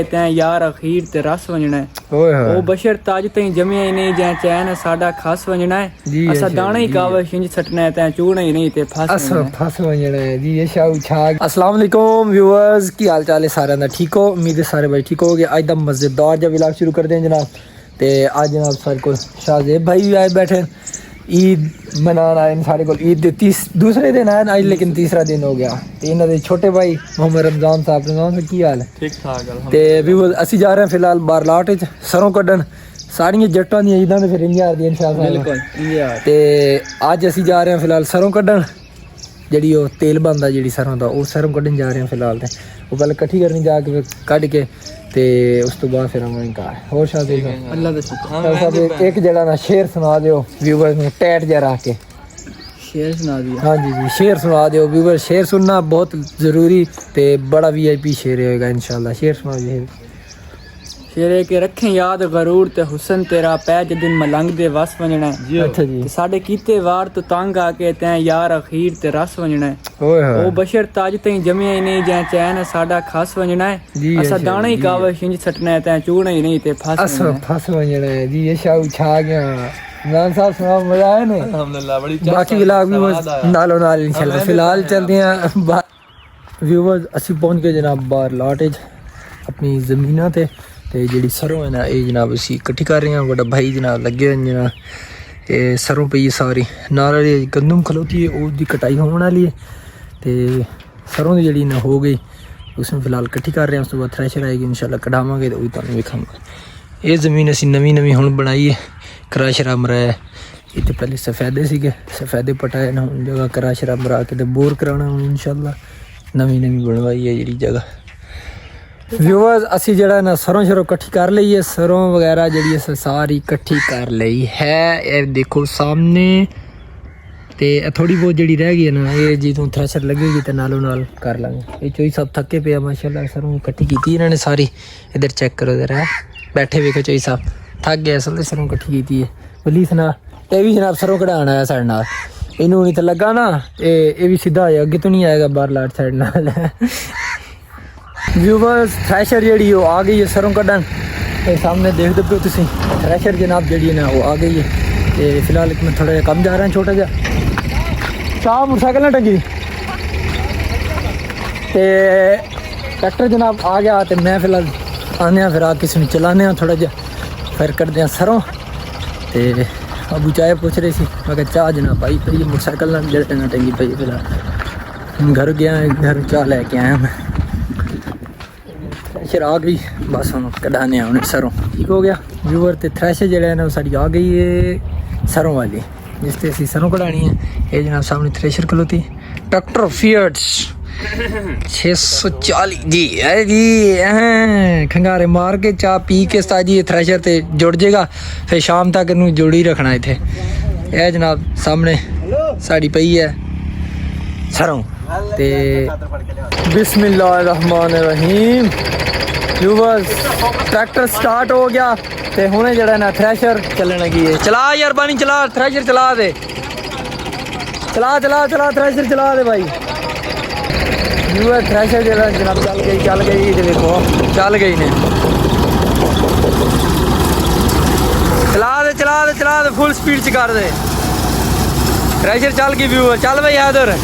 तैं यार अखीर ते रस वंजना है ओए होए ओ बशर ताज तई जमिया ही नहीं जै चैन साडा खास वंजना जी, है असा अच्छा दाना ही जी, कावा शिंज सटना है तैं चूड़ना ही नहीं ते फस अस वंजना है। फस वंजना है जी। ये शाह छाग अस्सलाम वालेकुम व्यूअर्स, की हाल चाल है सारे दा? ठीक हो? उम्मीद है सारे भाई ठीक हो गए। आज दा मजेदार जब व्लॉग शुरू करते हैं जनाब। ते आज जनाब सारे को शाहजेब भाई भी आए बैठे ईद मनाना आए सारे को। ईद दे दूसरे दिन आए आज, लेकिन तीसरा दिन हो गया। ते इन्हां दे छोटे भाई मोहम्मद रमजान साहब, रमजान साहब की हाल है? ठीक ठाक ते व्यूअर्स ਅਸੀਂ ਜਾ ਰਹੇ ਹਾਂ ਫਿਲਹਾਲ ਬਾਰਲਾਟ ਵਿੱਚ ਸਰੋਂ ਕੱਢਣ। ਸਾਰੀਆਂ ਜੱਟਾਂ ਦੀਆਂ ਈਦਾਂ ਤੇ ਫਿਰ ਇੰਨੀਆਂ ਆਦੀਆਂ ਇਨਸ਼ਾਅੱਲਾ। बिल्कुल यार ਤੇ ਅੱਜ ਅਸੀਂ ਜਾ ਰਹੇ ਹਾਂ ਫਿਲਹਾਲ ਸਰੋਂ ਕੱਢਣ। ਜਿਹੜੀ ਉਹ ਤੇਲ ਬਣਦਾ ਜਿਹੜੀ ਸਰੋਂ ਦਾ, ਉਹ ਸਰੋਂ ਕੱਢਣ ਜਾ ਰਹੇ ਹਾਂ ਫਿਲਹਾਲ। ਤੇ ਉਹ ਪਹਿਲਾਂ ਇਕੱਠੀ ਕਰਨੀ ਜਾ ਕੇ ਫਿਰ ਕੱਢ ਕੇ ਤੇ ਉਸ ਤੋਂ ਬਾਅਦ ਫਿਰ ਆਵਾਂਗੇ ਘਰ। ਹੋਰ ਸ਼ਾਦੀ अल्लाह दा शुक्र। ਸਾਹਿਬ ਇੱਕ ਜਿਹੜਾ ਨਾ ਸ਼ੇਰ ਸੁਣਾ ਦਿਓ व्यूअर्स ਨੂੰ ਟੈਟ ਜਿਹਾ ਰੱਖ ਕੇ। शेर सुना दिया। हाँ जी जी, शेर सुना दो व्यूअर्स। शेर सुनना बहुत ज़रूरी ते बड़ा VIP शेर होएगा इंशाल्लाह। शेर सुना दो। शेरे के रखें याद गरूर ते हुसन तेरा पै जदिन मलंग दे वस वंजना है। अच्छा जी। ते साडे कीते वार तो तंग आके तैं यार अखीर ते रस वंजना है ओए होए ओ बशर ताज तई जमिया ही नहीं जै चैन साडा खास वंजना जी, है असा अच्छा दाना ही जी। कावा शिंज सटना है तैं चूड़ना ही नहीं ते फस अस वंजना है। फस वंजना है जी। ये शाह छा गया। नान साहब सुना, मजा आया ने? अल्हम्दुलिल्लाह बड़ी बाकी व्लॉग भी बस नालो नाल इंशाल्लाह। फिलहाल चलते हैं व्यूअर्स। ਅਸੀਂ ਪਹੁੰਚ ਗਏ ਜਨਾਬ ਬਾਰਲਾਟ ਵਿੱਚ ਆਪਣੀ ਜ਼ਮੀਨਾਂ ਤੇ। ਤੇ ਜਿਹੜੀ ਸਰੋਂ ਹੈ ਨਾ ਇਹ ਜਨਾਬ ਅਸੀਂ ਇਕੱਠੀ ਕਰ ਰਹੇ ਹਾਂ। ਵੱਡਾ ਭਾਈ ਜਨਾਬ ਲੱਗੇ ਹੋਏ ਨੇ ਜਨਾਬ। ਇਹ ਸਰੋਂ ਪਈ ਸਾਰੀ ਨਾਲ ਵਾਲੀ ਗੰਦਮ ਖਲੋਤੀ ਹੈ, ਉਹਦੀ ਕਟਾਈ ਹੋਣ ਵਾਲੀ ਹੈ। ਤੇ ਸਰੋਂ ਦੀ ਜਿਹੜੀ ਨਾ ਹੋ ਗਈ, ਉਸ ਨੂੰ ਫਿਲਹਾਲ ਇਕੱਠੀ ਕਰ ਰਹੇ ਹਾਂ। ਉਸ ਤੋਂ ਬਾਅਦ ਥ੍ਰੈਸ਼ਰ ਆਏਗੀ ਇੰਸ਼ਾਅੱਲਾ, ਕਢਾਵਾਂਗੇ ਤੇ ਉਹ ਵੀ ਤੁਹਾਨੂੰ ਵਿਖਾਵਾਂਗੇ। ਇਹ ਜ਼ਮੀਨ ਅਸੀਂ ਨਵੀਂ ਹੁਣ ਬਣਾਈ ਹੈ, ਕਰਾਸ਼ਰਾ ਮਰਾਇਆ। ਇੱਥੇ ਪਹਿਲੇ ਸਫੈਦੇ ਸੀਗੇ, ਸਫੈਦੇ ਪਟਾਏ ਨਾ, ਹੁਣ ਜਗ੍ਹਾ ਕਰਾਸ਼ਰਾ ਮਰਾ ਕੇ ਤੇ ਬੋਰ ਕਰਾਉਣਾ ਹੁਣ ਇੰਸ਼ਾਅੱਲਾ। ਨਵੀਂ ਬਣਵਾਈ ਹੈ ਜਿਹੜੀ ਜਗ੍ਹਾ। व्यूअर्स ਅਸੀਂ ਜਿਹੜਾ ਨਾ ਸਰੋਂ ਇਕੱਠੀ ਕਰ ਲਈ ਹੈ। ਸਰੋਂ ਵਗੈਰਾ ਜਿਹੜੀ ਅਸੀਂ ਸਾਰੀ ਇਕੱਠੀ ਕਰ ਲਈ ਹੈ। ਇਹ ਦੇਖੋ ਸਾਹਮਣੇ। ਤੇ ਇਹ ਥੋੜੀ ਬਹੁਤ ਜਿਹੜੀ ਰਹਿ ਗਈ ਹੈ ਨਾ, ਇਹ ਜਦੋਂ ਥ੍ਰੈਸ਼ਰ ਲੱਗੇਗੀ ਤੇ ਨਾਲੋਂ ਨਾਲ ਕਰ ਲਾਂਗੇ। ਇਹ ਚੋਈ ਸਭ ਥੱਕੇ ਪਿਆ ਮਾਸ਼ਾਅੱਲਾ। ਸਰੋਂ ਇਕੱਠੀ ਕੀਤੀ ਇਹਨਾਂ ਨੇ ਸਾਰੀ। ਇੱਧਰ ਚੈੱਕ ਕਰੋ ਜ਼ਰਾ, ਬੈਠੇ ਵੇਖੋ ਚੋਈ ਸਾਹਿਬ ਥੱਕ ਗਏ ਅਸਲ। ਸਰੋਂ ਇਕੱਠੀ ਕੀਤੀ ਹੈ ਪੁਲਿਸ ਨਾਲ। ਇਹ ਵੀ ਜਨਾਬ ਸਰੋਂ ਕਢਾਉਣ ਆਇਆ ਸਾਡੇ ਨਾਲ। ਇਹਨੂੰ ਨਹੀਂ ਤਾਂ ਲੱਗਾ ਨਾ ਇਹ ਵੀ ਸਿੱਧਾ ਆ, ਅੱਗੇ ਤੋਂ ਨਹੀਂ ਆਏਗਾ ਬਾਹਰਲਾਟ ਸਾਈਡ ਨਾਲ। व्यूअर्स थ्रैशर जी आ गई है सरों कढ़न। सामने देखते पे तुम थ्रैशर जनाब जी ना वो आ गई है। तो फिलहाल मैं थोड़ा जहा कम जा रहा छोटा जा शाह मोटरसाइकिल ना टंगी। तो ट्रैक्टर जनाब आ गया। तो मैं फिलहाल आने फिर किसी ने चलाने थोड़ा जहा फिर करते हैं सरों। तो अबू चाय पूछ रही थी, मैं कहा चाह जनाब पाई पई मोटरसाइकिल ना टंगी पई। फिलहाल घर गया, घर चाह लैके आया मैं। थ्रैशर आ गई बस हम कढ़ाने उन्हें सरों। ठीक हो गया व्यूअर। तो थ्रैशर जड़ा है ना साड़ी आ गई है सरों वाली, जिससे असी सरों कढ़ानी है। ये जनाब सामने थ्रैशर खलोती ट्रैक्टर फियट्स 640 जी है जी। खंगारे मार के चाह पी के ताजी ये थ्रैशर ते जुड़ जाएगा। फिर शाम तक इनू जोड़ी रखना इत्थे। यह जनाब सामने साड़ी पई है सरों। ते बिस्मिल्लाहिर्रहमानिर्रहीम। व्यूअर्स ट्रैक्टर स्टार्ट हो गया। ते हुणे जड़ा ना थ्रैशर चलने लगी है। चला यार बानी चला, थ्रैशर चला दे, चला चला चला थ्रैशर चला दे भाई। व्यूअर थ्रैशर जड़ा जनाब चल गई। ते देखो चल गई ने। चला दे फुल स्पीड च कर दे। थ्रैशर चल गई व्यूअर। चल भाई हैदर।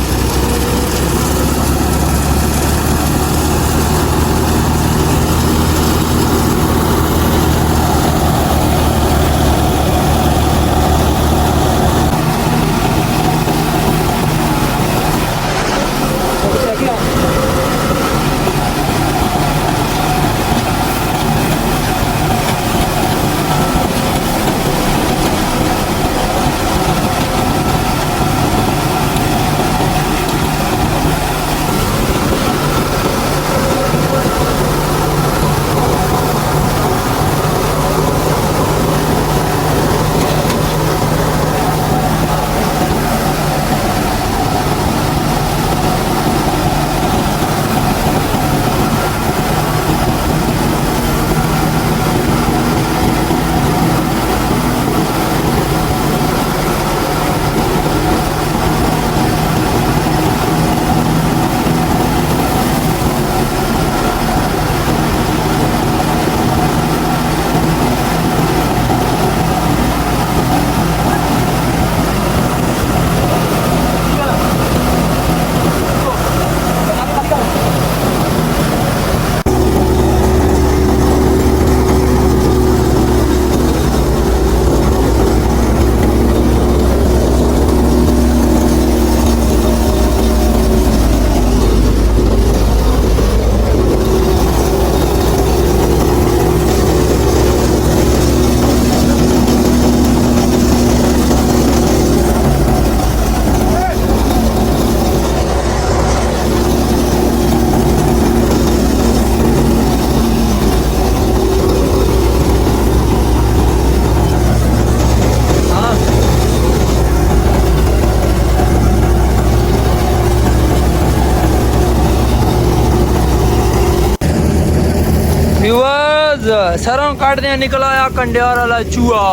व्यूअर्स सरों काटते हैं निकल आया कंडियार वाला चूहा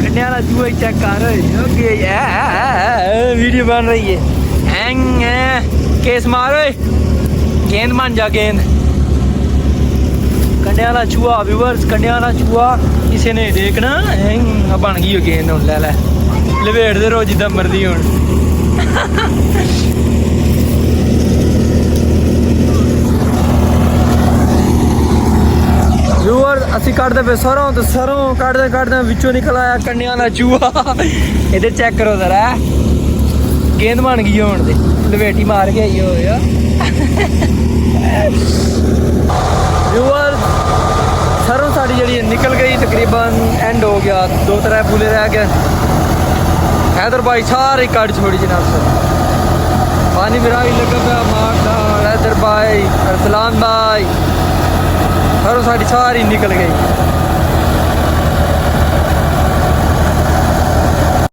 कंडियार वाला चूहा चेक कर ओके वीडियो बन रही है हैंग केस मारो गेंद मान जा गेंद कंडियार वाला चूहा व्यूअर्स कंडियार वाला चूहा किसी ने देखना हैंग बन गई गेंद हुन ले लपेट दे रो जिद्दां मर्जी हुन व्यूअर असी काटते पे सरों तो सरों काटते विचों निकल आया कंडियां वाला चूहा इधर चेक करो जरा गेंद बन गई होन दे लपेटी मार के आई हो व्यूअर सरों साड़ी जड़ी निकल गई तकरीबन एंड हो गया 2-3 फूले रह गए हैदर भाई सारी काट छोड़ी जनाब सर पानी मेरा भी लगा मारदा हैदर भाई अरसलान भाई सरों साड़ी सारी निकल गई